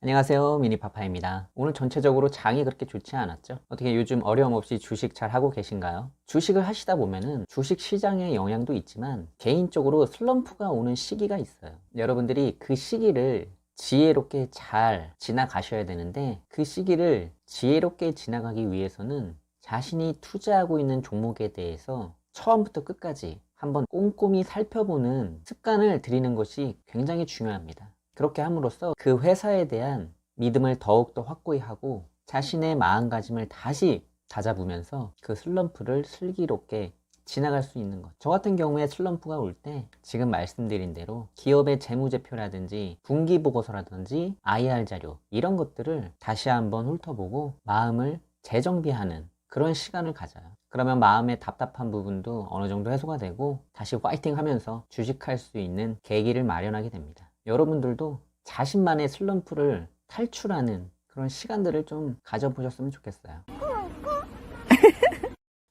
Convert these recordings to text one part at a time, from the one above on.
안녕하세요, 미니파파입니다. 오늘 전체적으로 장이 그렇게 좋지 않았죠? 어떻게 요즘 어려움 없이 주식 잘 하고 계신가요? 주식을 하시다 보면은 주식 시장의 영향도 있지만 개인적으로 슬럼프가 오는 시기가 있어요. 여러분들이 그 시기를 지혜롭게 잘 지나가셔야 되는데, 그 시기를 지혜롭게 지나가기 위해서는 자신이 투자하고 있는 종목에 대해서 처음부터 끝까지 한번 꼼꼼히 살펴보는 습관을 들이는 것이 굉장히 중요합니다. 그렇게 함으로써 그 회사에 대한 믿음을 더욱더 확고히 하고 자신의 마음가짐을 다시 다잡으면서 그 슬럼프를 슬기롭게 지나갈 수 있는 것. 저 같은 경우에 슬럼프가 올 때 지금 말씀드린 대로 기업의 재무제표라든지 분기보고서라든지 IR 자료 이런 것들을 다시 한번 훑어보고 마음을 재정비하는 그런 시간을 가져요. 그러면 마음의 답답한 부분도 어느 정도 해소가 되고 다시 파이팅 하면서 주식할 수 있는 계기를 마련하게 됩니다. 여러분들도 자신만의 슬럼프를 탈출하는 그런 시간들을 좀 가져보셨으면 좋겠어요.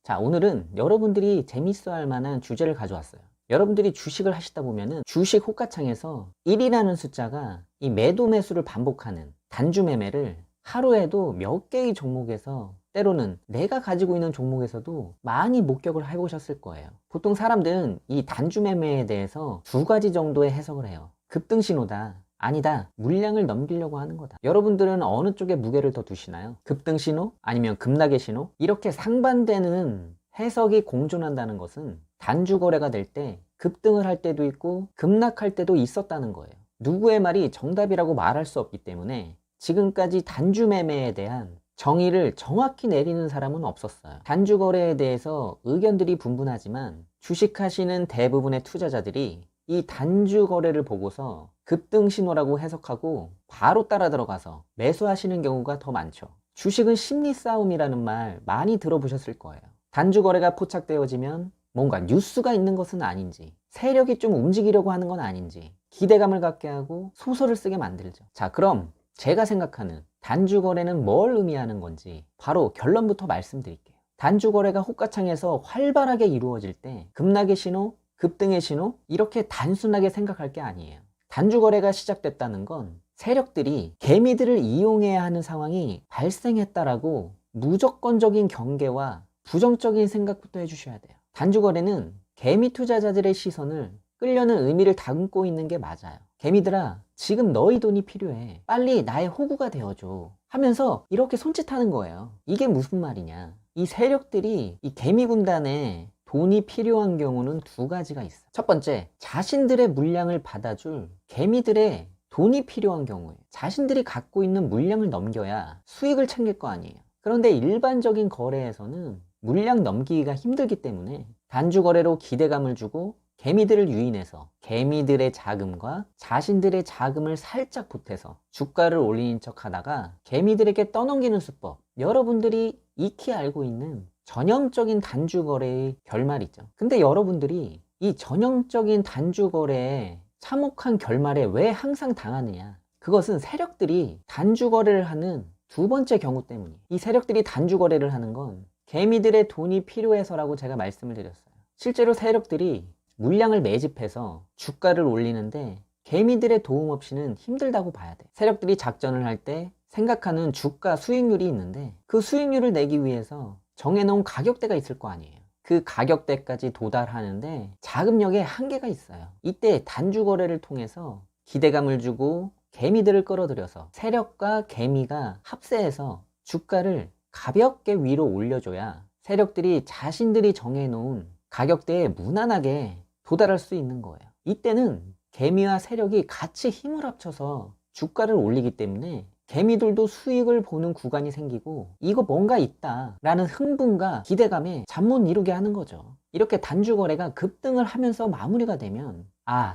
자, 오늘은 여러분들이 재밌어 할 만한 주제를 가져왔어요. 여러분들이 주식을 하시다 보면은 주식 호가창에서 1이라는 숫자가 이 매도 매수를 반복하는 단주 매매를 하루에도 몇 개의 종목에서 때로는 내가 가지고 있는 종목에서도 많이 목격을 해보셨을 거예요. 보통 사람들은 이 단주 매매에 대해서 두 가지 정도의 해석을 해요. 급등 신호다. 아니다. 물량을 넘기려고 하는 거다. 여러분들은 어느 쪽에 무게를 더 두시나요? 급등 신호? 아니면 급락의 신호? 이렇게 상반되는 해석이 공존한다는 것은 단주 거래가 될 때 급등을 할 때도 있고 급락할 때도 있었다는 거예요. 누구의 말이 정답이라고 말할 수 없기 때문에 지금까지 단주 매매에 대한 정의를 정확히 내리는 사람은 없었어요. 단주 거래에 대해서 의견들이 분분하지만 주식하시는 대부분의 투자자들이 이 단주 거래를 보고서 급등 신호라고 해석하고 바로 따라 들어가서 매수하시는 경우가 더 많죠. 주식은 심리 싸움이라는 말 많이 들어보셨을 거예요. 단주 거래가 포착되어지면 뭔가 뉴스가 있는 것은 아닌지, 세력이 좀 움직이려고 하는 건 아닌지 기대감을 갖게 하고 소설을 쓰게 만들죠. 자, 그럼 제가 생각하는 단주 거래는 뭘 의미하는 건지 바로 결론부터 말씀드릴게요. 단주 거래가 호가창에서 활발하게 이루어질 때 급락의 신호, 급등의 신호 이렇게 단순하게 생각할 게 아니에요. 단주 거래가 시작됐다는 건 세력들이 개미들을 이용해야 하는 상황이 발생했다라고 무조건적인 경계와 부정적인 생각부터 해주셔야 돼요. 단주 거래는 개미 투자자들의 시선을 끌려는 의미를 담고 있는 게 맞아요. 개미들아, 지금 너희 돈이 필요해. 빨리 나의 호구가 되어줘. 하면서 이렇게 손짓하는 거예요. 이게 무슨 말이냐. 이 세력들이 이 개미 군단에 돈이 필요한 경우는 두 가지가 있어. 첫 번째, 자신들의 물량을 받아줄 개미들의 돈이 필요한 경우에 자신들이 갖고 있는 물량을 넘겨야 수익을 챙길 거 아니에요. 그런데 일반적인 거래에서는 물량 넘기기가 힘들기 때문에 단주 거래로 기대감을 주고 개미들을 유인해서 개미들의 자금과 자신들의 자금을 살짝 보태서 주가를 올리는 척 하다가 개미들에게 떠넘기는 수법, 여러분들이 익히 알고 있는 전형적인 단주 거래의 결말이죠. 근데 여러분들이 이 전형적인 단주 거래의 참혹한 결말에 왜 항상 당하느냐? 그것은 세력들이 단주 거래를 하는 두 번째 경우 때문이에요. 이 세력들이 단주 거래를 하는 건 개미들의 돈이 필요해서라고 제가 말씀을 드렸어요. 실제로 세력들이 물량을 매집해서 주가를 올리는데 개미들의 도움 없이는 힘들다고 봐야 돼. 세력들이 작전을 할 때 생각하는 주가 수익률이 있는데 그 수익률을 내기 위해서 정해놓은 가격대가 있을 거 아니에요. 그 가격대까지 도달하는데 자금력에 한계가 있어요. 이때 단주 거래를 통해서 기대감을 주고 개미들을 끌어들여서 세력과 개미가 합세해서 주가를 가볍게 위로 올려줘야 세력들이 자신들이 정해놓은 가격대에 무난하게 도달할 수 있는 거예요. 이때는 개미와 세력이 같이 힘을 합쳐서 주가를 올리기 때문에 개미들도 수익을 보는 구간이 생기고 이거 뭔가 있다 라는 흥분과 기대감에 잠 못 이루게 하는 거죠. 이렇게 단주 거래가 급등을 하면서 마무리가 되면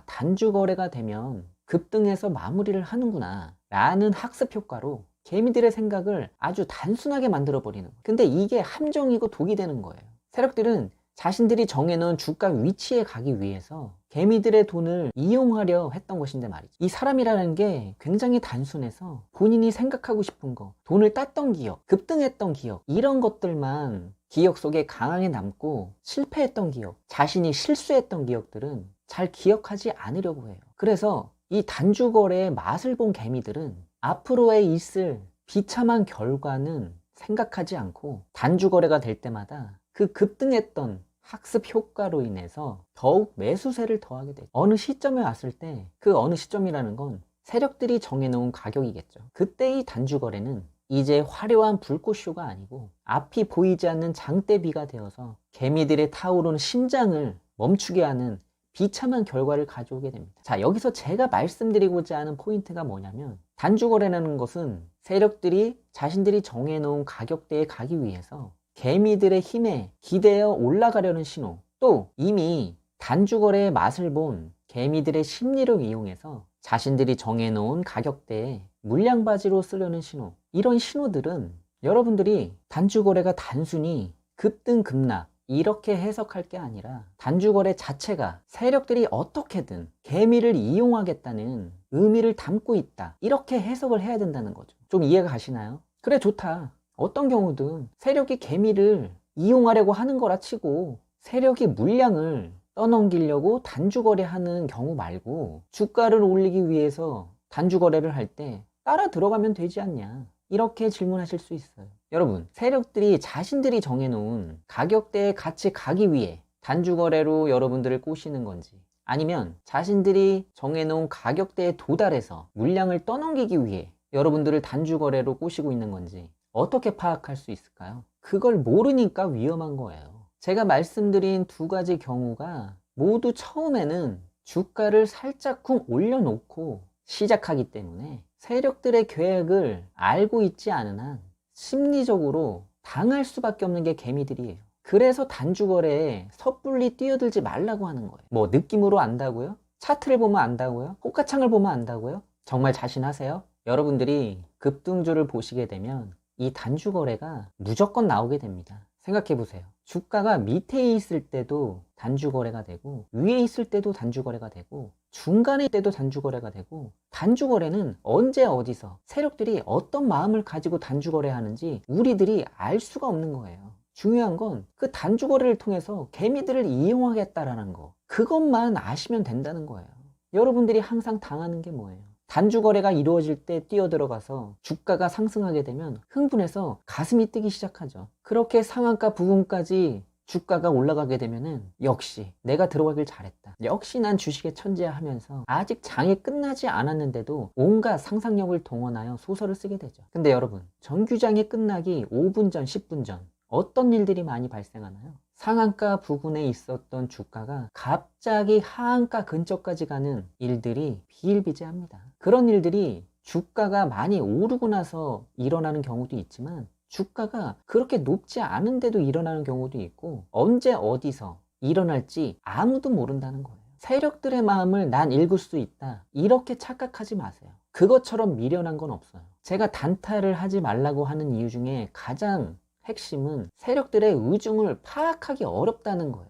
단주 거래가 되면 급등해서 마무리를 하는구나 라는 학습 효과로 개미들의 생각을 아주 단순하게 만들어 버리는 거예요. 근데 이게 함정이고 독이 되는 거예요. 세력들은 자신들이 정해놓은 주가 위치에 가기 위해서 개미들의 돈을 이용하려 했던 것인데 말이죠. 이 사람이라는 게 굉장히 단순해서 본인이 생각하고 싶은 거, 돈을 땄던 기억, 급등했던 기억 이런 것들만 기억 속에 강하게 남고 실패했던 기억, 자신이 실수했던 기억들은 잘 기억하지 않으려고 해요. 그래서 이 단주 거래의 맛을 본 개미들은 앞으로에 있을 비참한 결과는 생각하지 않고 단주거래가 될 때마다 그 급등했던 학습 효과로 인해서 더욱 매수세를 더하게 되죠. 어느 시점에 왔을 때 그 어느 시점이라는 건 세력들이 정해놓은 가격이겠죠. 그때 이 단주거래는 이제 화려한 불꽃쇼가 아니고 앞이 보이지 않는 장대비가 되어서 개미들의 타오르는 심장을 멈추게 하는 비참한 결과를 가져오게 됩니다. 자, 여기서 제가 말씀드리고자 하는 포인트가 뭐냐면 단주거래라는 것은 세력들이 자신들이 정해놓은 가격대에 가기 위해서 개미들의 힘에 기대어 올라가려는 신호, 또 이미 단주거래의 맛을 본 개미들의 심리를 이용해서 자신들이 정해놓은 가격대에 물량바지로 쓰려는 신호, 이런 신호들은 여러분들이 단주거래가 단순히 급등 급락 이렇게 해석할 게 아니라 단주거래 자체가 세력들이 어떻게든 개미를 이용하겠다는 의미를 담고 있다, 이렇게 해석을 해야 된다는 거죠. 좀 이해가 가시나요? 그래, 좋다. 어떤 경우든 세력이 개미를 이용하려고 하는 거라 치고 세력이 물량을 떠넘기려고 단주거래하는 경우 말고 주가를 올리기 위해서 단주거래를 할 때 따라 들어가면 되지 않냐, 이렇게 질문하실 수 있어요. 여러분, 세력들이 자신들이 정해놓은 가격대에 같이 가기 위해 단주거래로 여러분들을 꼬시는 건지, 아니면 자신들이 정해놓은 가격대에 도달해서 물량을 떠넘기기 위해 여러분들을 단주거래로 꼬시고 있는 건지 어떻게 파악할 수 있을까요? 그걸 모르니까 위험한 거예요. 제가 말씀드린 두 가지 경우가 모두 처음에는 주가를 살짝쿵 올려놓고 시작하기 때문에 세력들의 계획을 알고 있지 않은 한 심리적으로 당할 수밖에 없는 게 개미들이에요. 그래서 단주거래에 섣불리 뛰어들지 말라고 하는 거예요. 뭐 느낌으로 안다고요? 차트를 보면 안다고요? 호가창을 보면 안다고요? 정말 자신하세요? 여러분들이 급등주를 보시게 되면 이 단주거래가 무조건 나오게 됩니다. 생각해 보세요. 주가가 밑에 있을 때도 단주거래가 되고 위에 있을 때도 단주거래가 되고 중간에 있을 때도 단주거래가 되고, 단주거래는 언제 어디서 세력들이 어떤 마음을 가지고 단주거래하는지 우리들이 알 수가 없는 거예요. 중요한 건 그 단주거래를 통해서 개미들을 이용하겠다라는 거, 그것만 아시면 된다는 거예요. 여러분들이 항상 당하는 게 뭐예요? 단주거래가 이루어질 때 뛰어들어가서 주가가 상승하게 되면 흥분해서 가슴이 뛰기 시작하죠. 그렇게 상한가 부근까지 주가가 올라가게 되면은 역시 내가 들어가길 잘했다, 역시 난 주식의 천재야 하면서 아직 장이 끝나지 않았는데도 온갖 상상력을 동원하여 소설을 쓰게 되죠. 근데 여러분, 정규장이 끝나기 5분 전, 10분 전 어떤 일들이 많이 발생하나요? 상한가 부근에 있었던 주가가 갑자기 하한가 근처까지 가는 일들이 비일비재합니다. 그런 일들이 주가가 많이 오르고 나서 일어나는 경우도 있지만 주가가 그렇게 높지 않은데도 일어나는 경우도 있고, 언제 어디서 일어날지 아무도 모른다는 거예요. 세력들의 마음을 난 읽을 수 있다, 이렇게 착각하지 마세요. 그것처럼 미련한 건 없어요. 제가 단타를 하지 말라고 하는 이유 중에 가장 핵심은 세력들의 의중을 파악하기 어렵다는 거예요.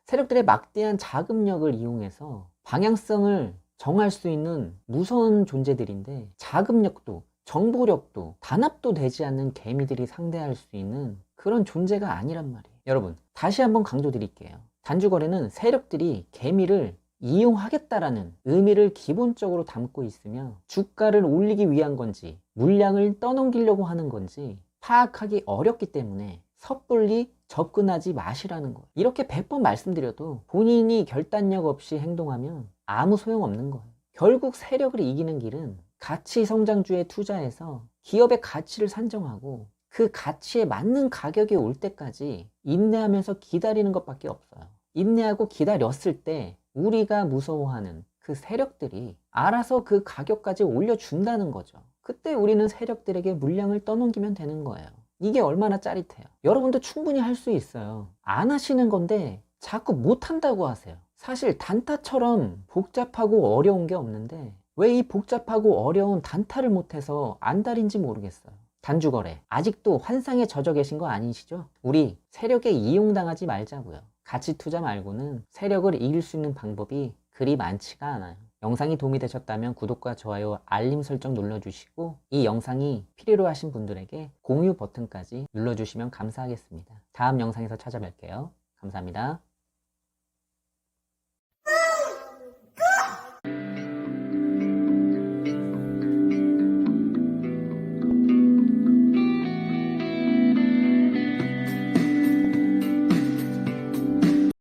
세력들의 막대한 자금력을 이용해서 방향성을 정할 수 있는 무서운 존재들인데, 자금력도 정보력도 단합도 되지 않는 개미들이 상대할 수 있는 그런 존재가 아니란 말이에요. 여러분, 다시 한번 강조드릴게요. 단주거래는 세력들이 개미를 이용하겠다라는 의미를 기본적으로 담고 있으며 주가를 올리기 위한 건지 물량을 떠넘기려고 하는 건지 파악하기 어렵기 때문에 섣불리 접근하지 마시라는 거예요. 이렇게 100번 말씀드려도 본인이 결단력 없이 행동하면 아무 소용없는 거예요. 결국 세력을 이기는 길은 가치 성장주에 투자해서 기업의 가치를 산정하고 그 가치에 맞는 가격이 올 때까지 인내하면서 기다리는 것밖에 없어요. 인내하고 기다렸을 때 우리가 무서워하는 그 세력들이 알아서 그 가격까지 올려준다는 거죠. 그때 우리는 세력들에게 물량을 떠넘기면 되는 거예요. 이게 얼마나 짜릿해요. 여러분도 충분히 할 수 있어요. 안 하시는 건데 자꾸 못한다고 하세요. 사실 단타처럼 복잡하고 어려운 게 없는데 왜 이 복잡하고 어려운 단타를 못해서 안달인지 모르겠어요. 단주거래 아직도 환상에 젖어 계신 거 아니시죠? 우리 세력에 이용당하지 말자고요. 가치 투자 말고는 세력을 이길 수 있는 방법이 그리 많지가 않아요. 영상이 도움이 되셨다면 구독과 좋아요, 알림 설정 눌러주시고 이 영상이 필요로 하신 분들에게 공유 버튼까지 눌러주시면 감사하겠습니다. 다음 영상에서 찾아뵐게요. 감사합니다.